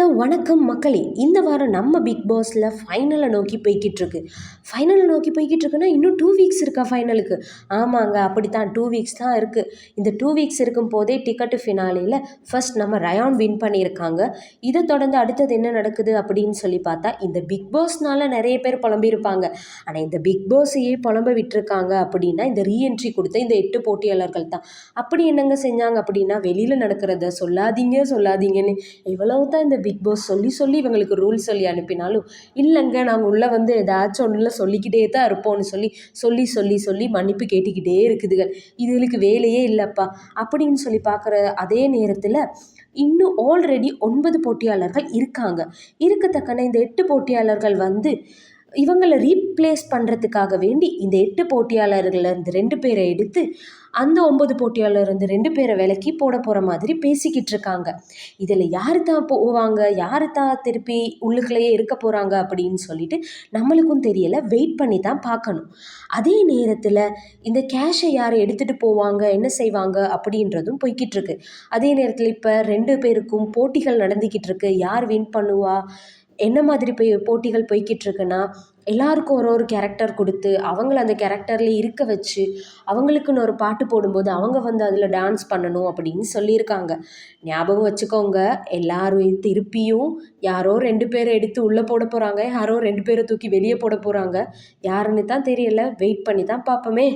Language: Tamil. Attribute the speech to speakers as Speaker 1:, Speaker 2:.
Speaker 1: ஹலோ வணக்கம் மக்களே. இந்த வாரம் நம்ம பிக் பாஸில் ஃபைனலை நோக்கி போய்கிட்டுருக்கு. ஃபைனலை நோக்கி போய்கிட்டுருக்குன்னா இன்னும் 2 வீக்ஸ் இருக்கா ஃபைனலுக்கு? ஆமாங்க, அப்படித்தான் 2 வீக்ஸ் தான் இருக்குது. இந்த 2 வீக்ஸ் இருக்கும் போதே டிக்கெட்டு ஃபினாலியில் ஃபர்ஸ்ட் நம்ம ரயான் வின் பண்ணியிருக்காங்க. இதை தொடர்ந்து அடுத்தது என்ன நடக்குது அப்படின்னு சொல்லி பார்த்தா, இந்த பிக் பாஸ்னால நிறைய பேர் புலம்பியிருப்பாங்க. ஆனால் இந்த பிக் பாஸையே புலம்ப விட்டுருக்காங்க அப்படின்னா இந்த ரீஎன்ட்ரி கொடுத்த இந்த 8 போட்டியாளர்கள் தான். அப்படி என்னங்க செஞ்சாங்க அப்படின்னா, வெளியில் நடக்கிறத சொல்லாதீங்கன்னு எவ்வளவு தான் இந்த பிக் பாஸ் சொல்லி இவங்களுக்கு ரூல் சொல்லி அனுப்பினாலும், இல்லைங்க நாங்கள் உள்ளே வந்து ஏதாச்சும் ஒன்றில் சொல்லிக்கிட்டே தான் இருப்போம்னு சொல்லி மன்னிப்பு கேட்டுக்கிட்டே இருக்குதுகள். இதுகளுக்கு வேலையே இல்லைப்பா அப்படின்னு சொல்லி பார்க்குற அதே நேரத்தில் இன்னும் ஆல்ரெடி 9 போட்டியாளர்கள் இருக்காங்க. இருக்கத்தக்கன இந்த 8 போட்டியாளர்கள் வந்து இவங்களை ரீப்ளேஸ் பண்ணுறதுக்காக வேண்டி இந்த 8 போட்டியாளர்கள் இருந்து 2 பேரை எடுத்து அந்த 9 போட்டியாளர் இருந்து 2 பேரை விலக்கி போட போகிற மாதிரி பேசிக்கிட்டு இருக்காங்க. இதில் யார் தான் போவாங்க, யார் தான் திருப்பி உள்ளுக்குள்ளேயே இருக்க போகிறாங்க அப்படின்னு சொல்லிட்டு நம்மளுக்கும் தெரியலை. வெயிட் பண்ணி தான் பார்க்கணும். அதே நேரத்தில் இந்த கேஷை யார் எடுத்துகிட்டு போவாங்க, என்ன செய்வாங்க அப்படின்றதும் போய்கிட்டு இருக்கு. அதே நேரத்தில் இப்போ 2 பேருக்கும் போட்டிகள் நடந்துக்கிட்டு இருக்கு. யார் வின் பண்ணுவா, என்ன மாதிரி போட்டிகள் போய்கிட்டு இருக்குன்னா, எல்லாருக்கும் ஒரு கேரக்டர் கொடுத்து அவங்கள அந்த கேரக்டர்லேயே இருக்க வச்சு அவங்களுக்குன்னு ஒரு பாட்டு போடும்போது அவங்க வந்து அதில் டான்ஸ் பண்ணணும் அப்படின்னு சொல்லியிருக்காங்க. ஞாபகம் வச்சுக்கோங்க, எல்லாரும் திருப்பியும் யாரோ 2 பேரை எடுத்து உள்ளே போட போகிறாங்க, யாரோ 2 பேரை தூக்கி வெளியே போட போகிறாங்க. யாருன்னு தான் தெரியல. வெயிட் பண்ணி தான் பார்ப்போமே.